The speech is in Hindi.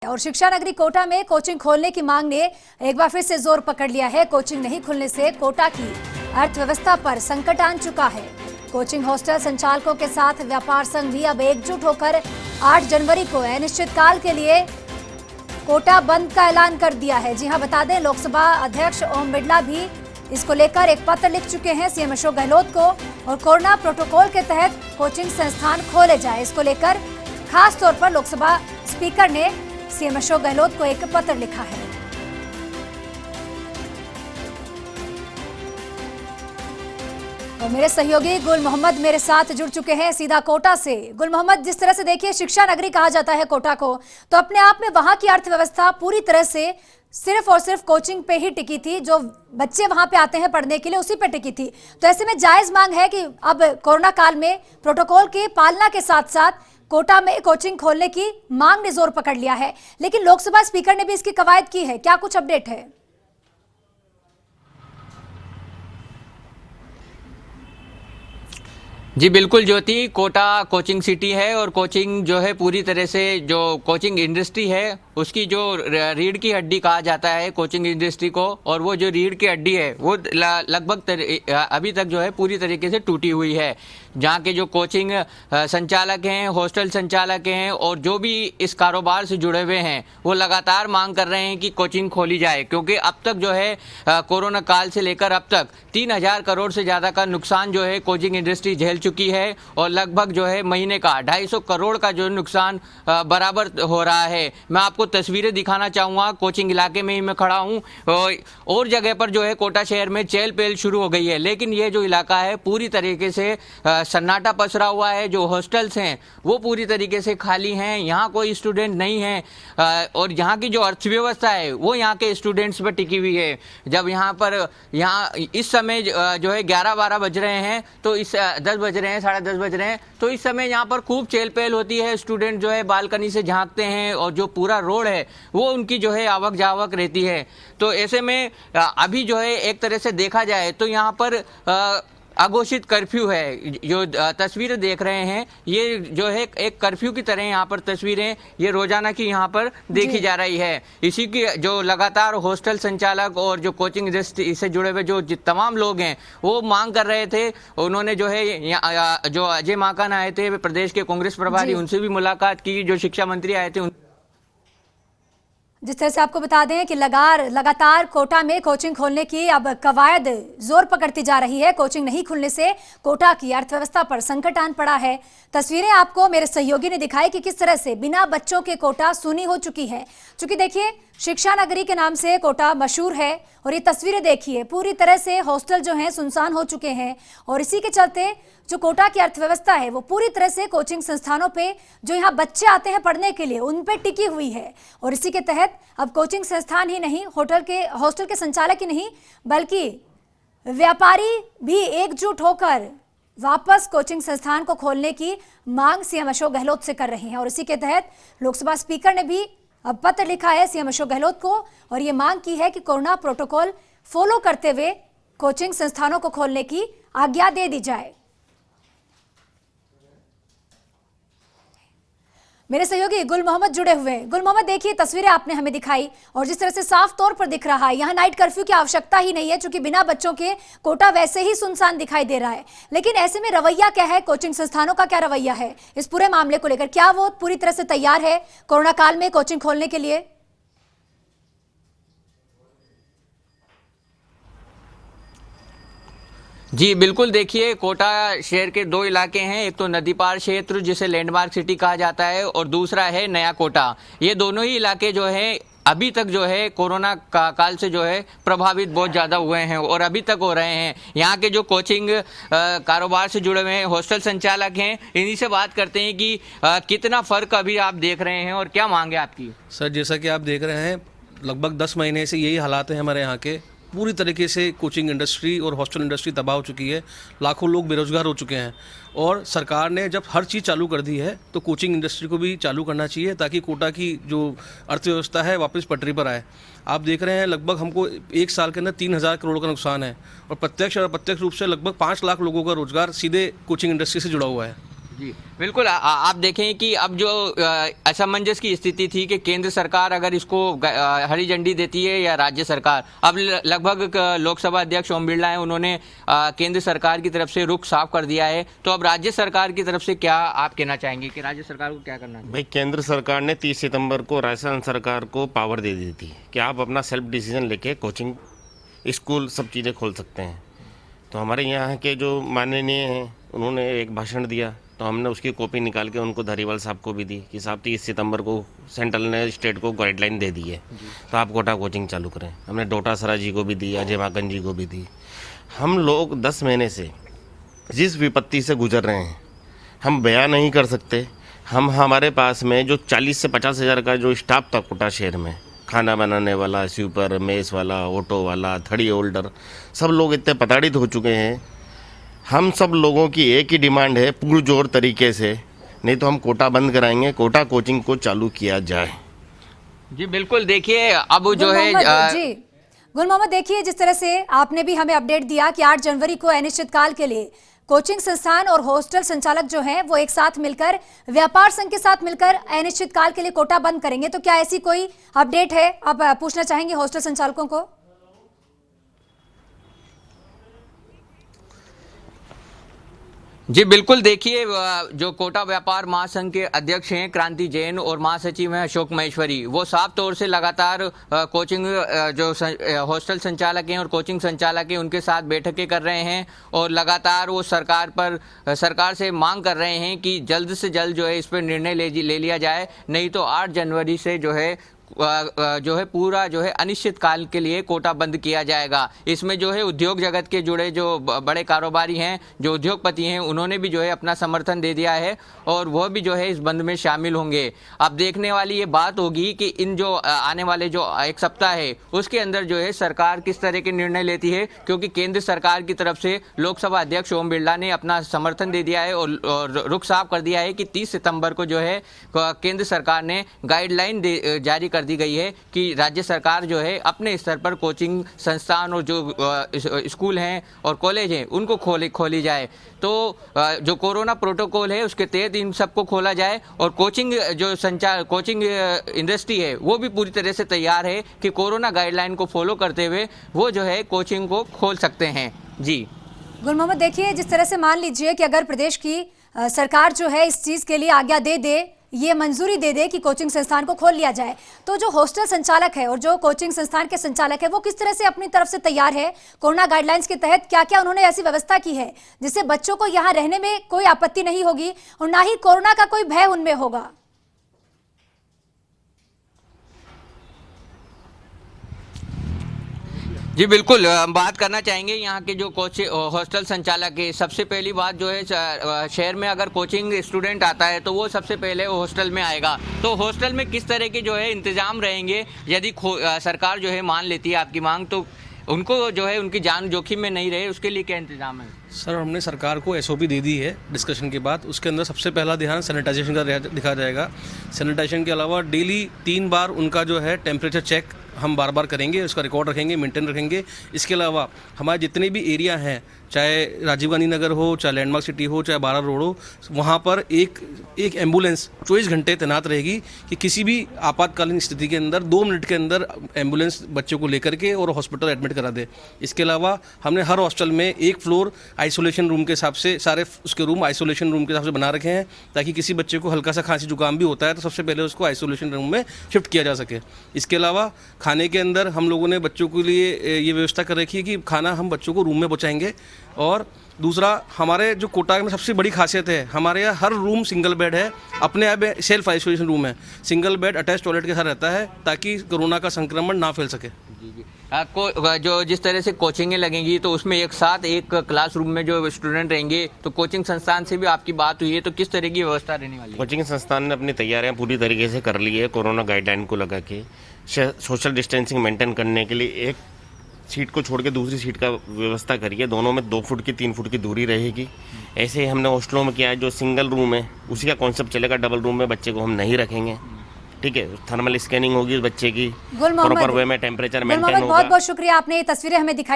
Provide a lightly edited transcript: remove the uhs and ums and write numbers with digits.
और शिक्षा नगरी कोटा में कोचिंग खोलने की मांग ने एक बार फिर से जोर पकड़ लिया है। कोचिंग नहीं खुलने से कोटा की अर्थव्यवस्था पर संकट आन चुका है। कोचिंग हॉस्टल संचालकों के साथ व्यापार संघ भी अब एकजुट होकर 8 जनवरी को अनिश्चितकाल के लिए कोटा बंद का ऐलान कर दिया है। जी हां, बता दें लोकसभा अध्यक्ष ओम बिरला भी इसको लेकर एक पत्र लिख चुके हैं सीएम अशोक गहलोत को, और कोरोना प्रोटोकॉल के तहत कोचिंग संस्थान खोले जाए, इसको लेकर खास तौर पर लोकसभा स्पीकर ने सीएम अशोक गहलोत को एक पत्र लिखा है। और मेरे सहयोगी गुल मोहम्मद मेरे साथ जुड़ चुके हैं सीधा कोटा से। गुल मोहम्मद, जिस तरह से देखिए शिक्षा नगरी कहा जाता है कोटा को, तो अपने आप में वहां की अर्थव्यवस्था पूरी तरह से सिर्फ और सिर्फ कोचिंग पे ही टिकी थी। जो बच्चे वहां पे आते हैं पढ़ने के लिए उसी पे टिकी थी। तो ऐसे में जायज मांग है कि अब कोरोना काल में प्रोटोकॉल की पालना के साथ साथ कोटा में कोचिंग खोलने की मांग ने जोर पकड़ लिया है। लेकिन लोकसभा स्पीकर ने भी इसकी कवायद की है, क्या कुछ अपडेट है? जी बिल्कुल ज्योति, कोटा कोचिंग सिटी है और कोचिंग जो है पूरी तरह से जो कोचिंग इंडस्ट्री है उसकी जो रीढ़ की हड्डी कहा जाता है कोचिंग इंडस्ट्री को, और वो जो रीढ़ की हड्डी है वो लगभग अभी तक जो है पूरी तरीके से टूटी हुई है। जहाँ के जो कोचिंग संचालक हैं, हॉस्टल संचालक हैं और जो भी इस कारोबार से जुड़े हुए हैं वो लगातार मांग कर रहे हैं कि कोचिंग खोली जाए, क्योंकि अब तक जो है कोरोना काल से लेकर अब तक 3000 करोड़ से ज़्यादा का नुकसान जो है कोचिंग इंडस्ट्री झेल चुकी है, और लगभग जो है महीने का 250 करोड़ का जो नुकसान बराबर हो रहा है। मैं आपको तस्वीरें दिखाना चाहूँगा, कोचिंग इलाके में ही मैं खड़ा हूँ और जगह पर जो है कोटा शहर में चहल पहल शुरू हो गई है, लेकिन ये जो इलाका है पूरी तरीके से सन्नाटा पसरा हुआ है। जो हॉस्टल्स हैं वो पूरी तरीके से खाली हैं, यहाँ कोई स्टूडेंट नहीं है, और यहाँ की जो अर्थव्यवस्था है वो यहाँ के स्टूडेंट्स पर टिकी हुई है। जब यहाँ इस समय जो है 11-12 बज रहे हैं, तो इस 10 बज रहे हैं, 10:30 बज रहे हैं, तो इस समय यहाँ पर खूब चहल पहल होती है। स्टूडेंट जो है बालकनी से झांकते हैं और जो पूरा रोड है वो उनकी जो है आवक जावक रहती है। तो ऐसे में अभी जो है एक तरह से देखा जाए तो यहाँ पर अघोषित कर्फ्यू है। जो तस्वीरें देख रहे हैं ये जो है एक कर्फ्यू की तरह यहाँ पर तस्वीरें ये रोजाना की यहाँ पर देखी जा रही है। इसी की जो लगातार हॉस्टल संचालक और जो कोचिंग इंडस्ट्री से जुड़े हुए जो तमाम लोग हैं वो मांग कर रहे थे। उन्होंने जो है जो अजय माकन आए थे प्रदेश के कांग्रेस प्रभारी, उनसे भी मुलाकात की। जो शिक्षा मंत्री आए थे जिस तरह से आपको बता दें कि लगातार कोटा में कोचिंग खोलने की अब कवायद जोर पकड़ती जा रही है। कोचिंग नहीं खुलने से कोटा की अर्थव्यवस्था पर संकट आन पड़ा है। तस्वीरें आपको मेरे सहयोगी ने दिखाई कि किस तरह से बिना बच्चों के कोटा सूनी हो चुकी है। क्योंकि देखिए शिक्षा नगरी के नाम से कोटा मशहूर है, और ये तस्वीरें देखिए पूरी तरह से हॉस्टल जो हैं सुनसान हो चुके हैं, और इसी के चलते जो कोटा की अर्थव्यवस्था है वो पूरी तरह से कोचिंग संस्थानों पे जो यहाँ बच्चे आते हैं पढ़ने के लिए उन पे टिकी हुई है। और इसी के तहत अब कोचिंग संस्थान ही नहीं, हॉस्टल के संचालक ही नहीं बल्कि व्यापारी भी एकजुट होकर वापस कोचिंग संस्थान को खोलने की मांग सीएम अशोक गहलोत से कर रहे हैं। और इसी के तहत लोकसभा स्पीकर ने भी अब पत्र लिखा है सीएम अशोक गहलोत को, और ये मांग की है कि कोरोना प्रोटोकॉल फॉलो करते हुए कोचिंग संस्थानों को खोलने की आज्ञा दे दी जाए। मेरे सहयोगी गुल मोहम्मद जुड़े हुए हैं। गुल मोहम्मद, देखिए तस्वीरें आपने हमें दिखाई, और जिस तरह से साफ तौर पर दिख रहा है यहाँ नाइट कर्फ्यू की आवश्यकता ही नहीं है, क्योंकि बिना बच्चों के कोटा वैसे ही सुनसान दिखाई दे रहा है। लेकिन ऐसे में रवैया क्या है, कोचिंग संस्थानों का क्या रवैया है इस पूरे मामले को लेकर? क्या वो पूरी तरह से तैयार है कोरोना काल में कोचिंग खोलने के लिए? जी बिल्कुल, देखिए कोटा शहर के 2 इलाके हैं, एक तो नदी पार क्षेत्र जिसे लैंडमार्क सिटी कहा जाता है, और दूसरा है नया कोटा। ये दोनों ही इलाके जो है अभी तक जो है कोरोना काल से जो है प्रभावित बहुत ज़्यादा हुए हैं और अभी तक हो रहे हैं। यहाँ के जो कोचिंग कारोबार से जुड़े हुए हैं, हॉस्टल संचालक हैं, इन्हीं से बात करते हैं कि कितना फ़र्क अभी आप देख रहे हैं और क्या मांग है आपकी? सर, जैसा कि आप देख रहे हैं लगभग 10 महीने से यही हालात हैं हमारे यहाँ के। पूरी तरीके से कोचिंग इंडस्ट्री और हॉस्टल इंडस्ट्री तबाह हो चुकी है, लाखों लोग बेरोजगार हो चुके हैं, और सरकार ने जब हर चीज़ चालू कर दी है तो कोचिंग इंडस्ट्री को भी चालू करना चाहिए ताकि कोटा की जो अर्थव्यवस्था है वापस पटरी पर आए। आप देख रहे हैं लगभग हमको 1 साल के अंदर 3000 करोड़ का नुकसान है, और प्रत्यक्ष और अप्रत्यक्ष रूप से लगभग 5 लाख लोगों का रोजगार सीधे कोचिंग इंडस्ट्री से जुड़ा हुआ है। जी बिल्कुल। आप देखें कि अब जो असमंजस की स्थिति थी कि केंद्र सरकार अगर इसको हरी झंडी देती है या राज्य सरकार, अब लगभग लोकसभा अध्यक्ष ओम बिरला हैं, उन्होंने केंद्र सरकार की तरफ से रुख साफ कर दिया है। तो अब राज्य सरकार की तरफ से क्या आप कहना चाहेंगे कि राज्य सरकार को क्या करना चाहिए? भाई, केंद्र सरकार ने 30 सितंबर को राजस्थान सरकार को पावर दे दी थी कि आप अपना सेल्फ डिसीजन लेके कोचिंग, स्कूल, सब चीज़ें खोल सकते हैं। तो हमारे यहाँ के जो माननीय हैं, उन्होंने एक भाषण दिया, तो हमने उसकी कॉपी निकाल के उनको धारीवाल साहब को भी दी कि साहब 30 सितंबर को सेंट्रल ने स्टेट को गाइडलाइन दे दी है, तो आप कोटा कोचिंग चालू करें। हमने डोटासरा जी को भी दी, अजय माकन जी को भी दी। हम लोग 10 महीने से जिस विपत्ति से गुजर रहे हैं हम बयां नहीं कर सकते। हमारे पास में जो 40 से 50 हज़ार का जो स्टाफ था कोटा शहर में, खाना बनाने वाला, स्वीपर, मेस वाला, ऑटो वाला, थड़ी होल्डर, सब लोग इतने प्रताड़ित हो चुके हैं। हम सब लोगों की एक ही डिमांड है, पुरजोर तरीके से, नहीं तो हम कोटा बंद कराएंगे, कोटा कोचिंग को चालू किया जाए। जी बिल्कुल। देखिए अब जो है गुल मोहम्मद, देखिए जिस तरह से आपने भी हमें अपडेट दिया कि 8 जनवरी को अनिश्चितकाल के लिए कोचिंग संस्थान और हॉस्टल संचालक जो हैं वो एक साथ मिलकर व्यापार संघ के साथ मिलकर अनिश्चितकाल के लिए कोटा बंद करेंगे। तो क्या ऐसी कोई अपडेट है? आप पूछना चाहेंगे हॉस्टल संचालकों को? जी बिल्कुल। देखिए जो कोटा व्यापार महासंघ के अध्यक्ष हैं क्रांति जैन और महासचिव हैं अशोक महेश्वरी, वो साफ तौर से लगातार कोचिंग जो हॉस्टल संचालक हैं और कोचिंग संचालक हैं उनके साथ बैठकें कर रहे हैं और लगातार वो सरकार से मांग कर रहे हैं कि जल्द से जल्द जो है इस पर निर्णय ले लिया जाए, नहीं तो 8 जनवरी से जो है पूरा जो है अनिश्चितकाल के लिए कोटा बंद किया जाएगा। इसमें जो है उद्योग जगत के जुड़े जो बड़े कारोबारी हैं, जो उद्योगपति हैं, उन्होंने भी जो है अपना समर्थन दे दिया है और वह भी जो है इस बंद में शामिल होंगे। अब देखने वाली ये बात होगी कि इन जो आने वाले जो एक सप्ताह है उसके अंदर जो है सरकार किस तरह के निर्णय लेती है, क्योंकि केंद्र सरकार की तरफ से लोकसभा अध्यक्ष ओम बिरला ने अपना समर्थन दे दिया है और रुख साफ कर दिया है कि 30 सितंबर को जो है केंद्र सरकार ने गाइडलाइन जारी कर दी गई है कि राज्य सरकार जो है अपने स्तर पर कोचिंग संस्थान और जो स्कूल हैं और कॉलेज हैं उनको खोली जाए। तो जो कोरोना प्रोटोकॉल है उसके तहत इन सबको खोला जाए और कोचिंग इंडस्ट्री है वो भी पूरी तरह से तैयार है कि कोरोना गाइडलाइन को फॉलो करते हुए वो जो है कोचिंग को खोल सकते हैं। जी गुल मोहम्मद, देखिए जिस तरह से मान लीजिए कि अगर प्रदेश की सरकार जो है इस चीज़ के लिए आज्ञा दे, ये मंजूरी दे दे कि कोचिंग संस्थान को खोल लिया जाए, तो जो हॉस्टल संचालक है और जो कोचिंग संस्थान के संचालक है वो किस तरह से अपनी तरफ से तैयार है? कोरोना गाइडलाइंस के तहत क्या क्या उन्होंने ऐसी व्यवस्था की है जिससे बच्चों को यहाँ रहने में कोई आपत्ति नहीं होगी और ना ही कोरोना का कोई भय उनमें होगा? जी बिल्कुल। बात करना चाहेंगे यहाँ के जो हॉस्टल संचालक है। सबसे पहली बात जो है शहर में अगर कोचिंग स्टूडेंट आता है तो वो सबसे पहले हॉस्टल में आएगा, तो हॉस्टल में किस तरह के जो है इंतजाम रहेंगे यदि सरकार जो है मान लेती है आपकी मांग, तो उनको जो है उनकी जान जोखिम में नहीं रहे, उसके लिए क्या इंतजाम है? सर, हमने सरकार को SOP दे दी है डिस्कशन के बाद। उसके अंदर सबसे पहला ध्यान सैनिटाइजेशन का दिखा जाएगा। सैनिटाइजेशन के अलावा डेली 3 बार उनका जो है टेम्परेचर चेक हम बार करेंगे, उसका रिकॉर्ड रखेंगे, मेंटेन रखेंगे। इसके अलावा हमारे जितने भी एरिया हैं, चाहे राजीव गांधी नगर हो, चाहे लैंडमार्क सिटी हो, चाहे 12 रोड हो, वहाँ पर एक एम्बुलेंस 24 घंटे तैनात रहेगी कि किसी भी आपातकालीन स्थिति के अंदर 2 मिनट के अंदर एम्बुलेंस बच्चों को लेकर के और हॉस्पिटल एडमिट करा दे। इसके अलावा हमने हर हॉस्टल में एक फ्लोर आइसोलेशन रूम के हिसाब से, सारे उसके रूम आइसोलेशन रूम के हिसाब से बना रखे हैं ताकि किसी बच्चे को हल्का सा खांसी जुकाम भी होता है तो सबसे पहले उसको आइसोलेशन रूम में शिफ्ट किया जा सके। इसके अलावा खाने के अंदर हम लोगों ने बच्चों के लिए ये व्यवस्था कर रखी है कि खाना हम बच्चों को रूम में पहुँचाएंगे। और दूसरा, हमारे जो कोटा में सबसे बड़ी खासियत है, हमारे यहाँ हर रूम सिंगल बेड है, अपने आप सेल्फ आइसोलेशन रूम है, सिंगल बेड अटैच टॉयलेट के साथ रहता है ताकि कोरोना का संक्रमण ना फैल सके। जो जिस तरह से कोचिंगें लगेंगी तो उसमें एक साथ एक क्लासरूम में जो स्टूडेंट रहेंगे, तो कोचिंग संस्थान से भी आपकी बात हुई है, तो किस तरह की व्यवस्था रहने वाली है? कोचिंग संस्थान ने अपनी तैयारियां पूरी तरीके से कर ली है। कोरोना गाइडलाइन को लगा के सोशल डिस्टेंसिंग मेंटेन करने के लिए एक सीट को छोड़ के दूसरी सीट का व्यवस्था करिए, दोनों में 2 फुट की 3 फुट की दूरी रहेगी। ऐसे ही हमने हॉस्टलों में किया है, जो सिंगल रूम है उसी का कॉन्सेप्ट चलेगा। डबल रूम में बच्चे को हम नहीं रखेंगे, ठीक है। थर्मल स्कैनिंग होगी बच्चे की, प्रॉपर वे में टेम्परेचर मेंटेन होगा। बहुत बहुत शुक्रिया, आपने ये तस्वीरें हमें दिखाई।